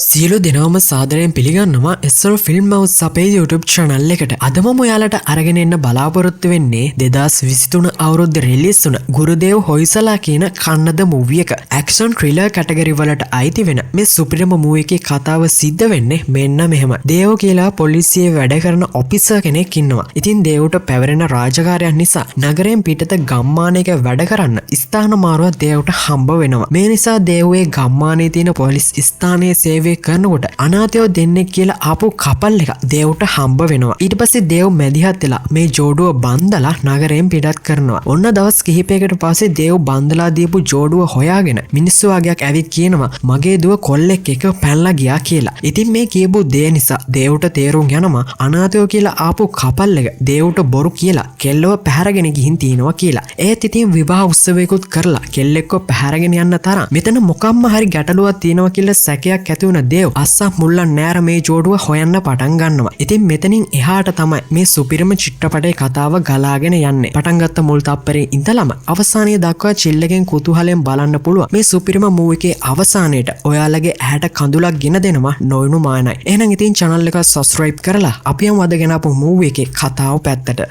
සියලු දෙනාම සාදරයෙන් පිළිගන්නවා SR ෆිල්ම් හවුස් අපේ YouTube channel එකට. අදම ඔයාලට අරගෙන එන්න බලාපොරොත්තු වෙන්නේ 2023 අවුරුද්දේ රිලීස් වුණ ගුරුදේව් හොයිසලා කියන කන්නද මූවි එක. ඇක්ෂන් ත්‍රිලර් කැටගරි වලට අයිති වෙන මේ සුපිරිම මූවි එකේ කතාව සිද්ධ වෙන්නේ මෙන්න මෙහෙම. දේව් කියලා පොලිසියේ වැඩ කරන ඔෆිසර් කෙනෙක් ඉන්නවා. ඉතින් දේව්ට පැවරෙන රාජකාරියක් නිසා නගරයෙන් පිටත ගම්මානයක වැඩ කරන්න ස්ථාන මාරුවක් දේව්ට හම්බ වෙනවා. මේ නිසා දේව්වේ ගම්මානයේ තියෙන පොලිස් ස්ථානයේ සේවය කරනකොට අනාථයෝ දෙන්නෙක් කියලා ආපු කපල් එක දේව්ට හම්බ වෙනවා. ඊට පස්සේ දේව් මැදිහත් වෙලා මේ ජෝඩුව බන්දලා නගරයෙන් පිටත් කරනවා. ඔන්න දවස් කිහිපයකට පස්සේ දේව් බන්දලා දීපු ජෝඩුව හොයාගෙන මිනිස්සු වගේක් ඇවිත් කියනවා මගේ දුව කොල්ලෙක් එක පැනලා ගියා කියලා. ඉතින් මේ කියපු දේ නිසා දේව්ට තේරුම් යනවා අනාථයෝ කියලා ආපු කපල් එක දේව්ට බොරු කියලා කෙල්ලව පැහැරගෙන ගිහින් තිනවා කියලා. ඒත් ඉතින් විවාහ උත්සවයකුත් කරලා කෙල්ලෙක්ව පැහැරගෙන යන්න තරම් මෙතන මොකක්ම හරි ගැටලුවක් තියෙනවා කියලා සැකයක් ඇති වුණ දේව් අස්සා මුල්ලන් නෑර මේ ජෝඩුව හොයන්න පටන් ගන්නවා. ඉතින් මෙතනින් එහාට තමයි මේ සුපිරිම චිත්‍රපටයේ කතාව ගලාගෙන යන්නේ. පටන් ගත්ත මුල් තප්පරේ ඉඳලම අවසානයේ දක්වා චිල්ලගෙන් කුතුහලයෙන් බලන්න පුළුවන් මේ සුපිරිම මූවි එකේ අවසානයේට ඔයාලගේ ඇහැට කඳුලක් ගෙන දෙනවා නොයුණු මානයි. එහෙනම් ඉතින් channel එක subscribe කරලා අපි යමු අද ගෙන ආපු මූවි එකේ කතාව පැත්තට.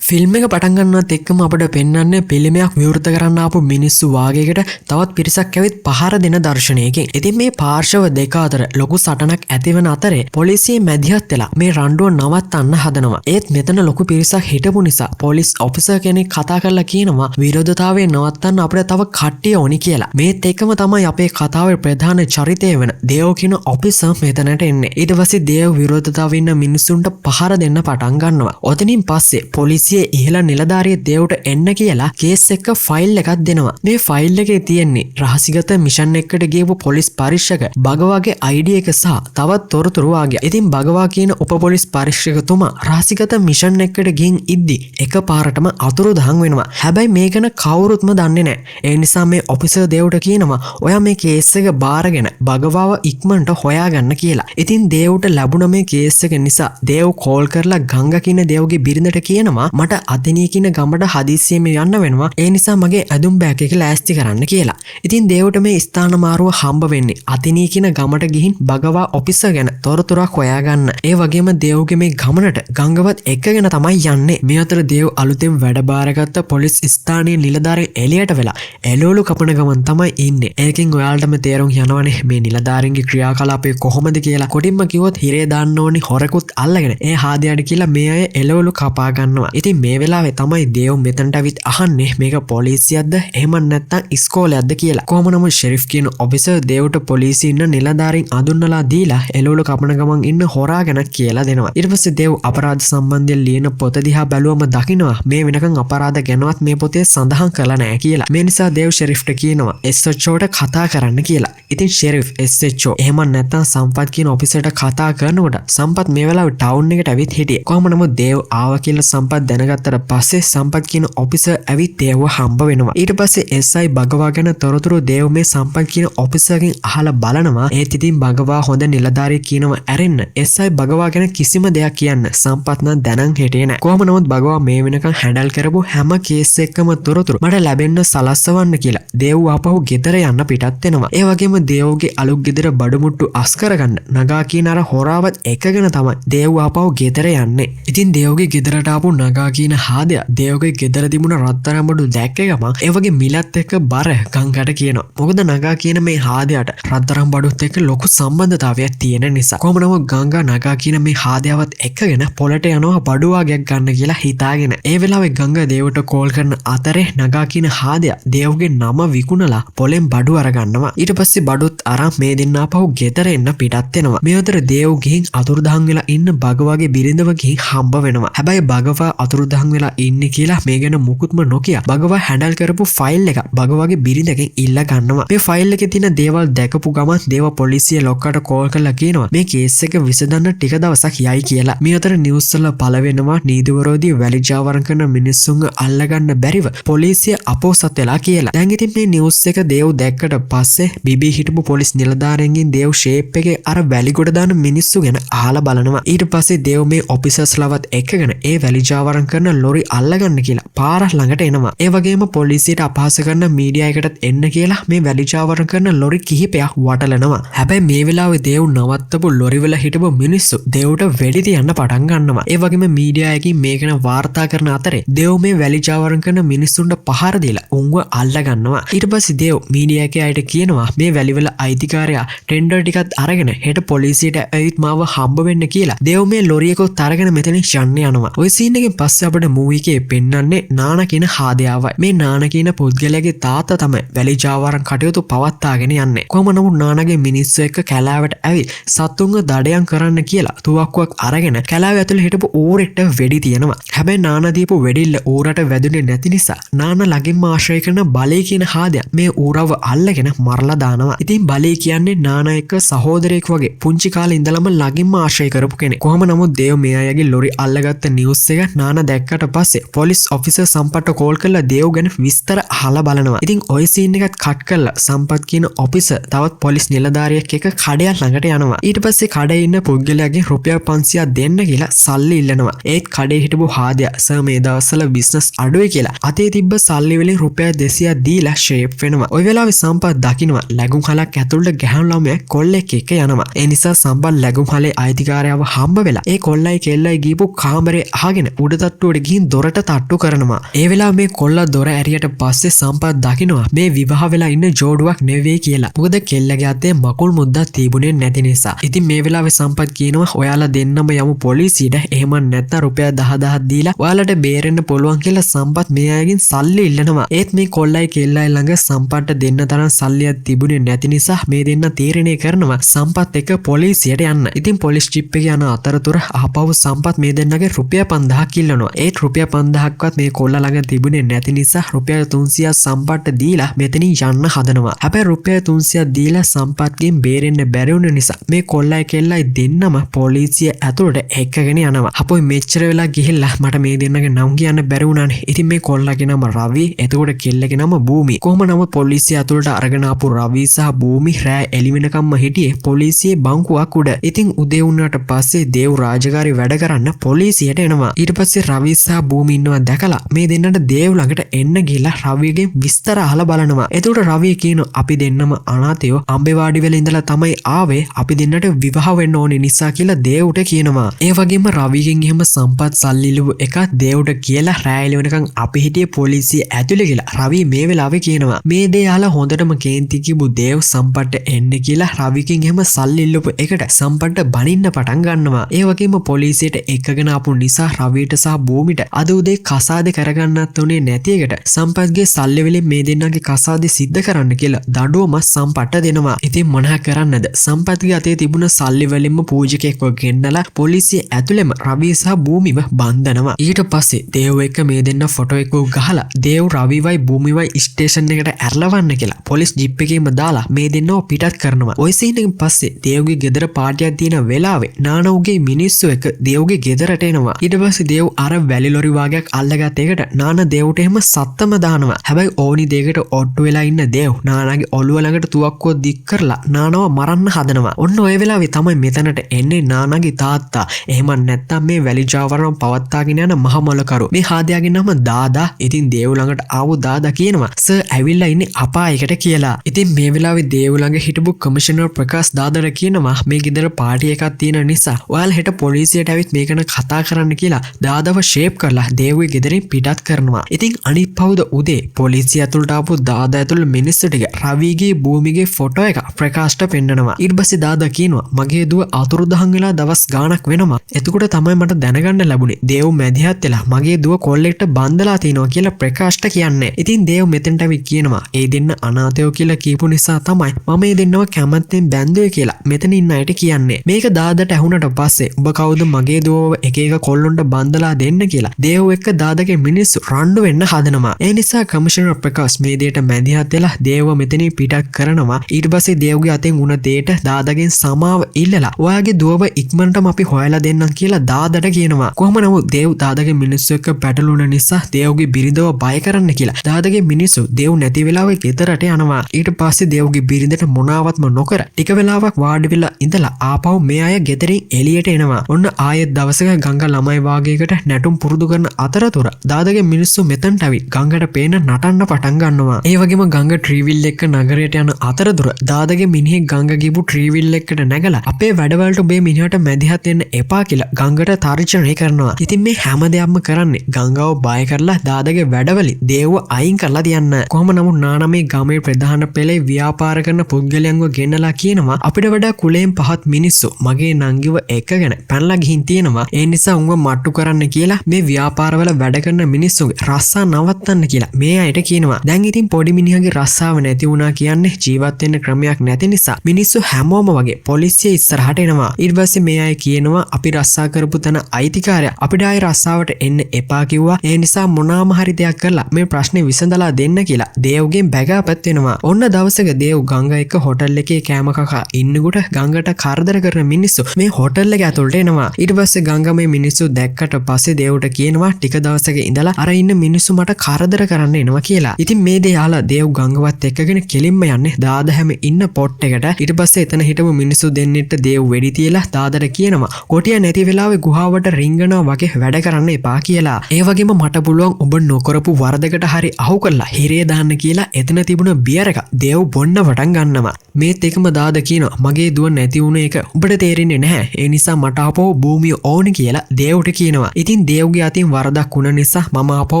ෆිල්ම් එක පටන් ගන්නවත් එක්කම අපිට පෙන්වන්නේ පිළිමයක් විවෘත කරන්න ආපු මිනිස්සු වාගයකට තවත් පිරිසක් ඇවිත් පහර දෙන දර්ශනයකින්. ඉතින් මේ පාර්ශව දෙක අතර ලොකු සටනක් ඇතිවන අතරේ පොලිසිය මැදිහත් වෙලා මේ රණ්ඩුව නවත්තන්න හදනවා. ඒත් මෙතන ලොකු පිරිසක් හිටපු නිසා පොලිස් ඔෆිසර් කෙනෙක් කතා කරලා කියනවා විරෝධතාවය නවත්තන්න අපිට තව කට්ටිය ඕනි කියලා. මේත් එක්කම තමයි අපේ කතාවේ ප්‍රධාන චරිතය වෙන දේව් කියන ඔෆිසර් මෙතනට එන්නේ. ඊට පස්සේ දේව් විරෝධතාවේ ඉන්න මිනිස්සුන්ට පහර දෙන්න පටන් ගන්නවා. ඔතනින් පස්සේ පොලිසිය ඉහළ නිලධාරිය දේව්ට එන්න කියලා කේස් එක ෆයිල් එකක් දෙනවා. මේ ෆයිල් එකේ තියෙන්නේ රහසිගත මිෂන් එකකට ගියපු පොලිස් පරීක්ෂක බගවාගේ ID එක සහ තවත් තොරතුරු වාගේ. ඉතින් බගවා කියන උප පොලිස් පරීක්ෂකතුමා රහසිගත මිෂන් එකකට ගින් ඉද්දි එකපාරටම අතුරුදහන් වෙනවා. හැබැයි මේ ගැන කවුරුත්ම දන්නේ නැහැ. ඒ නිසා මේ ඔෆිසර් දේව්ට කියනවා ඔයා මේ කේස් එක බාරගෙන බගවාව ඉක්මනට හොයාගන්න කියලා. ඉතින් දේව්ට ලැබුණ මේ කේස් එක නිසා දේව් කෝල් කරලා ගංගා කියන දේව්ගේ බිරිඳට කියනවා මට අදිනිය කියන ගමට හදිස්සියෙම යන්න වෙනවා. ඒ නිසා මගේ ඇඳුම් බෑග් එක ලෑස්ති කරන්න කියලා. ඉතින් දේව්ට මේ ස්ථාන මාරුව හම්බ වෙන්නේ අදිනිය කියන ගමට ගිහින් බගවා ඔෆිසර් ගැන තොරතුරක් හොයාගන්න. ඒ වගේම දේව්ගේ මේ ගමනට ගංගවත් එක්කගෙන තමයි යන්නේ. මේ අතර දේව් අලුතෙන් වැඩ බාරගත්ත පොලිස් ස්ථානයේ නිලධාරීන් එළියට වෙලා එළවලු කපන ගමන් තමයි ඉන්නේ. ඒකෙන් ඔයාලටම තේරුම් යනවනේ මේ නිලධාරීන්ගේ ක්‍රියාකලාපය කොහොමද කියලා. කොටින්ම කිව්වොත් හිරේ දාන්න ඕනි හොරකුත් අල්ලගෙන ඒ හාදයට කියලා මේ අය එළවලු කපා ගන්නවා. ඉතින් මේ වෙලාවේ තමයි දේව් මෙතනට ඇවිත් අහන්නේ මේක පොලිසියක්ද එහෙම නැත්නම් ඉස්කෝලයක්ද කියලා. කොහොම නමුත් ෂෙරිෆ් කියන ඔෆිසර් දේව්ට පොලිසිය ඉන්න නිලධාරීන් අඳුන්වලා දීලා එළවලු කපන ගමන් ඉන්න හොරා ගැන කියලා දෙනවා. ඊට පස්සේ දේව් අපරාධ සම්බන්ධයෙන් ලියන පොත දිහා බැලුවම දකිනවා මේ වෙනකන් අපරාධ ගැනවත් මේ පොතේ සඳහන් කරලා නැහැ කියලා. මේ නිසා දේව් ෂෙරිෆ්ට කියනවා SHOට කතා කරන්න කියලා. ඉතින් ෂෙරිෆ් SHO එහෙම නැත්නම් සම්පත් කියන ඔෆිසර්ට කතා කරනකොට සම්පත් මේ වෙලාවේ ටවුන් එකට ඇවිත් හිටියේ. කොහොම නමුත් දේව් ආවා කියලා සම්පත් දැනගත්තට පස්සේ සම්පත් කියන ඔෆිසර් ඇවිත් දේව්ව හම්බ වෙනවා. ඊට පස්සේ SI බගවා ගැන තොරතුරු දේව් මේ සම්පත් කියන ඔෆිසර්ගෙන් අහලා බලනවා. ඒත් ඉතින් බගවා හොඳ නිලධාරිය කියනවා ඇරෙන්න. SI බගවා ගැන කිසිම දෙයක් කියන්න සම්පත් නම් දැනන් හිටියේ නැහැ. කොහොම නමුත් බගවා මේ වෙනකන් හැන්ඩල් කරපු හැම කේස් එකකම තොරතුරු මට ලැබෙන්න සලස්සවන්න කියලා දේව් ආපහු ගෙදර යන්න පිටත් වෙනවා. ඒ වගේම දේව්ගේ අලුත් ගෙදර බඩමුට්ටු අස් කරගන්න නගා කියන අර හොරාවත් එකගෙන තමයි දේව් ආපහු ගෙදර යන්නේ. ඉතින් දේව්ගේ ගෙදරට ආපු නගා කියන හාදය දේව්ගේ ගෙදර තිබුණ රත්තරන් බඩු දැක්ක ගමන් ඒ වගේ මිලත් එක්ක බර ගංගට කියනවා. මොකද නගා කියන මේ හාදයට රත්තරන් බඩුත් එක්ක ලොකු සම්බන්ධතාවයක් තියෙන නිසා. කොහොම නමුත් ගංගා නගා කියන මේ හාදයවත් එක්කගෙන පොළට යනවා බඩු වගේක් ගන්න කියලා හිතාගෙන. ඒ වෙලාවේ ගංගා දේවට කෝල් කරන අතරේ නගා කියන හාදය දේව්ගේ නම විකුණලා පොලෙන් බඩු අරගන්නවා. ඊට පස්සේ බඩුත් අරන් මේ දෙන්න ආපහු ගෙදර එන්න පිටත් වෙනවා. මේ අතර දේව් ගිහින් අතුරුදහන් වෙලා ඉන්න බගවාගේ බිරිඳව ගිහින් හම්බ වෙනවා. හැබැයි බගවා අතුරුදහන් වෙලා ඉන්නේ කියලා මේ ගැන මුකුත්ම නොකිය බගවා හැන්ඩල් කරපු ෆයිල් එක බගවාගේ බිරිඳගෙන් ඉල්ල ගන්නවා. මේ ෆයිල් එකේ තියෙන දේවල් දැකපු ගමන් දේව පොලිසිය ලොක්කට කෝල් කරලා කියනවා මේ කේස් එක විසඳන්න ටික දවසක් යයි කියලා. මේ අතර නිවුස් වල පළ වෙනවා නීතිවරෝධී වැලිජාවරම් කරන මිනිස්සුන්ව අල්ලගන්න බැරිව පොලිසිය අපෝසත් වෙලා කියලා. දැන් ඉතින් මේ නිවුස් එක දේව් දැක්කට පස්සේ බිබී හිටපු පොලිස් නිලධාරියන්ගෙන් දේව් ෂේප් එකේ අර වැලිගොඩ දාන මිනිස්සු ගැන අහලා බලනවා. ඊට පස්සේ දේව් මේ ඔෆිසර්ස්ලවත් එක්කගෙන ඒ වැලිජාවරම් කරන ලොරි අල්ලගන්න කියලා පාරක් ළඟට එනවා. ඒ වගේම පොලිසියට අපහාස කරන මීඩියා එකටත් එන්න කියලා මේ වැලිචාවරණ කරන ලොරි කිහිපයක් වටලනවා. හැබැයි මේ වෙලාවේ දේව් නවත්තපු ලොරිවල හිටපු මිනිස්සු දේව්ට වෙඩි තියන්න පටන් ගන්නවා. ඒ වගේම මීඩියා එකකින් මේක ගැන වාර්තා කරන අතරේ දේව් මේ වැලිචාවරණ කරන මිනිස්සුන්ට පහර දීලා උන්ව අල්ල ගන්නවා. ඊට පස්සේ දේව් මීඩියා එකේ අයට කියනවා මේ වැලිවල අයිතිකාරයා ටෙන්ඩර් ටිකත් අරගෙන හෙට පොලිසියට ඇවිත් මාව හම්බ වෙන්න කියලා. දේව් මේ ලොරියකොත් අරගෙන මෙතනින් යන්න යනවා. ওই සීන් එකෙන් පස්සේ අපිට මූවි එකේ පෙන්වන්නේ නානා කියන හාදයාවයි. මේ නානා කියන පුද්ගලයාගේ තාත්තා තමයි වැලිචාවරණ කටයුතු පවත්වාගෙන යන්නේ. කොහොම නමුත් නානාගේ මිනිස්සු එක්ක කැලාවට ඇවිත් සතුන්ව දඩයම් කරන්න කියලා තුවක්කුවක් අරගෙන කැලාව ඇතුලේ හිටපු ඌරෙක්ට වෙඩි තියනවා. හැබැයි නානා දීපු වෙඩිල්ල ඌරට වැදුනේ නැති නිසා නානා ළඟින්ම ආශ්‍රය කරන බලේ කියන හාදයා මේ ඌරව අල්ලගෙන මරලා දානවා. ඉතින් බලේ කියන්නේ නානා එක්ක සහෝදරයෙක් වගේ පුංචි කාලේ ඉඳලම ළඟින්ම ආශ්‍රය කරපු කෙනෙක්. කොහොම නමුත් දේව් මේ අයගේ ලොරි අල්ලගත්ත නිවුස් එක නානා දැක්කට පස්සේ පොලිස් ඔෆිසර් සම්පත්ට කෝල් කරලා දේව් ගැන විස්තර අහලා බලනවා. ඉතින් ওই සීන් එකත් කට් කරලා සම්පත් කියන ඔෆිසර් තවත් පොලිස් නිලධාරියෙක් එක්ක කඩයක් ළඟට යනවා. ඊට පස්සේ කඩේ ඉන්න පුද්ගලයාගෙන් රුපියල් 500ක් දෙන්න කියලා සල්ලි ඉල්ලනවා. ඒත් කඩේ හිටපු හාදයා සර් මේ දවස්වල බිස්නස් අඩුයි කියලා අතේ තිබ්බ සල්ලි වලින් රුපියල් 200ක් දීලා ෂේප් වෙනවා. ওই වෙලාවේ සම්පත් දකින්නවා ලැබුම් හලක් ඇතුළට ගැහණු ළමයෙක් කොල්ලෙක් එක්ක යනවා. ඒ නිසා සම්පත් ලැබුම් හලේ අයිතිකාරයව හම්බ වෙලා ඒ කොල්ලයි කෙල්ලයි ගිහපු කාමරේ අහගෙන උඩ තට්ටුවට ගිහින් දොරට තට්ටු කරනවා. ඒ වෙලාව මේ කොල්ලා දොර ඇරියට පස්සේ සම්පත් දකින්නවා මේ විවාහ වෙලා ඉන්න ජෝඩුවක් නෙවෙයි කියලා. මොකද කෙල්ලගේ අතේ මකුල් මුද්දක් තිබුණේ නැති නිසා. ඉතින් මේ වෙලාවේ සම්පත් කියනවා ඔයාලා දෙන්නම යමු පොලිසියට. එහෙම නැත්නම් රුපියල් 10000ක් දීලා ඔයාලට බේරෙන්න පුළුවන් කියලා සම්පත් මේ අයගෙන් සල්ලි ඉල්ලනවා. ඒත් මේ කොල්ලයි කෙල්ලයි ළඟ සම්පත්ට දෙන්න තරම් සල්ලියක් තිබුණේ නැති නිසා මේ දෙන්න තීරණය කරනවා සම්පත් එක්ක පොලිසියට යන්න. ඉතින් පොලිස් ජීප් එක යන අතරතුර ආපහු සම්පත් මේ දෙන්නගේ රුපියල් 5000ක් ඉල්ලනවා. ඒත් රුපියල් 5000ක්වත් මේ කොල්ලා ළඟ තිබුණේ නැති නිසා රුපියල් 300ක් සම්පත්ට දීලා මෙතනින් යන්න හදනවා. හැබැයි රුපියල් 300ක් දීලා සම්පත්ගෙන් බේරෙන්න බැරි වුණ නිසා මේ කොල්ලයි කෙල්ලයි දෙන්නම පොලිසිය ඇතුළට එක්කගෙන යනවා. අපොයි මෙච්චර වෙලා ගිහිල්ලා මට මේ දෙන්නගේ නම් කියන්න බැරි වුණානේ. ඉතින් මේ කොල්ලගේ නම රවි, එතකොට කෙල්ලගේ නම භූමි. කොහොම නමුත් පොලිසිය ඇතුළට අරගෙන ආපු රවි සහ භූමි රෑ එළි වෙනකම්ම හිටියේ පොලිසියේ බංකුවක් උඩ. ඉතින් උදේ වුණාට පස්සේ දේව් රාජකාරී වැඩ කරන්න පොලිසියට එනවා. ඊට පස්සේ රවි සහ භූමි ඉන්නවා දැකලා මේ දෙන්නට දේව් ළඟට එන්න ගිහලා රවිගෙන් විස්තර අහලා බලනවා. එතකොට රවි කියනවා අපි දෙන්නම අනාථයෝ අම්බේවාඩි වෙල ඉඳලා තමයි ආවේ. අපි දෙන්නට විවාහ වෙන්න ඕනේ නිසා කියලා දේව්ට කියනවා. ඒ වගේම රවිගෙන් එහෙම සම්පත් සල්ලි ඉල්ලුව එක දේව්ට කියලා රෑ එළි වෙනකන් අපි හිටියේ පොලිසිය ඇතුලේ කියලා රවි මේ වෙලාවේ කියනවා. මේ දේ අහලා හොඳටම කේන්ති කිව්ව දේව් සම්පත්ට එන්න කියලා රවිගෙන් එහෙම සල්ලි ඉල්ලුව එකට සම්පත්ට බනින්න පටන් ගන්නවා. ඒ වගේම පොලිසියට එක්කගෙන ආපු නිසා රවිට සහ භූමිට අද උදේ කසාද කරගන්නත් උනේ නැති එකට සම්පත්ගේ සල්ලි වලින් මේ දෙන්නගේ කසාද සිද්ධ කරන්න කියලා දඩුවම සම්පත්ට දෙනවා. ඉතින් මොනා කරන්නද? සම්පත්ගේ අතේ තිබුණ සල්ලි වලින්ම පූජකයෙක්ව ගෙන්නලා පොලිසිය ඇතුළෙම රවි සහ භූමිව බන්ධනවා. ඊට පස්සේ දේව් එක්ක මේ දෙන්න ෆොටෝ එකක් ගහලා දේව් රවිවයි භූමිවයි ස්ටේෂන් එකට ඇරලවන්න කියලා පොලිස් ජීප් එකේම දාලා මේ දෙන්නව පිටත් කරනවා. ওই සීන් එකෙන් පස්සේ දේව්ගේ ගෙදර පාටියක් තියෙන වෙලාවේ නානෝගේ මිනිස්සු එක දේව්ගේ ගෙදරට එනවා. ඊට පස්සේ දේව් අර වැලි ලොරි වාගයක් අල්ලගත් එකට නාන දේව්ට එහෙම සත්තම දානවා. හැබැයි ඕනි දෙයකට ඔට්ටු වෙලා ඉන්න දේව් නානාගේ ඔළුව ළඟට තුවක්කුව දික් කරලා නානව මරන්න හදනවා. ඔන්න ඔය වෙලාවේ තමයි මෙතනට එන්නේ නානාගේ තාත්තා. එහෙම නැත්තම් මේ වැලිජාවරණ පවත්වාගෙන යන මහ මොලකරු. මේ හාදයාගේ නම දාදා. ඉතින් දේව් ළඟට ආව දාදා කියනවා සර් ඇවිල්ලා ඉන්නේ අපායකට කියලා. ඉතින් මේ වෙලාවේ දේව් ළඟ හිටපු කමිෂනර් ප්‍රකාශ් දාදාට කියනවා මේ ගෙදර පාටි එකක් තියෙන නිසා ඔයාලා හෙට පොලිසියට ඇවිත් මේක ගැන කතා කරන්න කියලා දාදාව ෂේප් කරලා දේව්ගේ ගෙදරින් පිටත් කරනවා. ඉතින් අනිත් පවුද උදේ පොලිසිය ඇතුළට ආපු දාදා ඇතුළු මිනිස්සු ටික රවිගේ භූමිගේ ෆොටෝ එක ප්‍රකාශ්ට පෙන්නනවා. ඊට පස්සේ දාදා කියනවා මගේ දුව අතුරුදහන් වෙලා දවස් ගාණක් වෙනවා. එතකොට තමයි මට දැනගන්න ලැබුණේ දේව් මැදිහත් වෙලා මගේ දුව කොල්ලෙක්ට බන්දලා තිනවා කියලා ප්‍රකාශ්ට කියන්නේ. ඉතින් දේව් මෙතෙන්ට ඇවිත් කියනවා ඒ දෙන්න අනාථයෝ කියලා කියපු නිසා තමයි මම මේ දෙන්නව කැමැත්තෙන් බැන්දුවේ කියලා මෙතන ඉන්න අයට කියන්නේ. මේක දාදාට ඇහුණට පස්සේ ඔබ කවුද මගේ දුවව එක එක කොල්ලොන්ට බන්දලා දෙන්න කියලා දේව් එක්ක දාදාගේ මිනිස්සු රණ්ඩු වෙන්න හදනවා. ඒ නිසා කමිෂනර් ප්‍රකාශ් මේ දෙයට මැදිහත් වෙලා දේව්ව මෙතනින් පිටත් කරනවා. ඊට පස්සේ දේව්ගේ අතෙන් උන දෙයට දාදාගෙන් සමාව ඉල්ලලා ඔයාගේ දුවව ඉක්මනටම අපි හොයලා දෙන්නම් කියලා දාදාට කියනවා. කොහොම නමුත් දේව් දාදාගේ මිනිස්සු එක්ක පැටළුණ නිසා දේව්ගේ බිරිඳව බය කරන්න කියලා දාදාගේ මිනිස්සු දේව් නැති වෙලාවේ ගෙදරට යනවා. ඊට පස්සේ දේව්ගේ බිරිඳට මොනාවත්ම නොකර ටික වෙලාවක් වාඩි වෙලා ඉඳලා ආපහු මේ අය ගෙදරින් එළියට එනවා. ඔන්න ආයෙත් දවසක ගංගා ළමයි වාගයකට නැටුම් පුරුදු කරන අතරතුර දාදගේ මිනිස්සු මෙතනට ඇවිත් ගංගට පේන නටන්න පටන් ගන්නවා. ඒ වගේම ගංග ට්‍රීවිල් එක්ක නගරයට යන අතරතුර දාදගේ මිනිහෙක් ගංග ගිහපු ට්‍රීවිල් එකට නැගලා අපේ වැඩවලට ඔබේ මිනිහට මැදිහත් වෙන්න එපා කියලා ගංගට තර්ජනය කරනවා. ඉතින් මේ හැම දෙයක්ම කරන්නේ ගංගාව බය කරලා දාදගේ වැඩවලින් දේව්ව අයින් කරලා තියන්න. කොහොම නමුත් නානා මේ ගමේ ප්‍රධාන පෙළේ ව්‍යාපාර කරන පුද්ගලයන්ව ගෙන්නලා කියනවා අපිට වඩා කුලයෙන් පහත් මිනිස්සු මගේ නංගිව එකගෙන පැනලා ගිහින් තියෙනවා. ඒ නිසා උන්ව මට්ටු කරන්න කියලා මේ ව්‍යාපාරවල වැඩ කරන මිනිස්සුගේ රස්සා නවත්තන්න කියලා මේ අයට කියනවා. දැන් ඉතින් පොඩි මිනිහගේ රස්සාව නැති වුණා කියන්නේ ජීවත් වෙන්න ක්‍රමයක් නැති නිසා මිනිස්සු හැමෝම වගේ පොලිසිය ඉස්සරහට එනවා. ඊට පස්සේ මේ අය කියනවා අපි රස්සා කරපු තැන අයිතිකාරයා අපිට ආයේ රස්සාවට එන්න එපා කිව්වා. ඒ නිසා මොනාම හරි දෙයක් කරලා මේ ප්‍රශ්නේ විසඳලා දෙන්න කියලා දේව්ගෙන් බැගාපත් වෙනවා. ඔන්න දවසක දේව් ගංගා එක්ක හොටල් එකේ කෑම කකා ඉන්නකොට ගංගට කරදර කරන මිනිස්සු මේ හොටල් එක ඇතුළට එනවා. ඊට පස්සේ ගංගා මේ මිනිස්සු දැක්කට පස්සේ දේව්ට කියනවා ටික දවසක ඉඳලා අර ඉන්න මිනිස්සු මට කරදර කරන්න එනවා කියලා. ඉතින් මේ දේ අහලා දේව් ගංගවත් එක්කගෙන කෙලින්ම යන්නේ දාද හැම ඉන්න පොට් එකට. ඊට පස්සේ එතන හිටපු මිනිස්සු දෙන්නෙට දේව් වෙඩි තියලා දාදට කියනවා කොටිය නැති වෙලාවේ ගුහාවට රිංගනවා වගේ වැඩ කරන්න එපා කියලා. ඒ වගේම මට පුළුවන් ඔබ නොකරපු වරදකට හරි අහු කරලා හිරේ දාන්න කියලා එතන තිබුණ බියර් එක දේව් බොන්න පටන් ගන්නවා. මේත් එකම දාද කියනවා මගේ දුව නැති වුණ එක ඔබට තේරෙන්නේ නැහැ. ඒ නිසා මට ආපහු භූමිය ඕන කියලා දේව්ට කියනවා. ඉතින් දේව්ගේ අතින් වරදක් වුණ නිසා මම ආපහු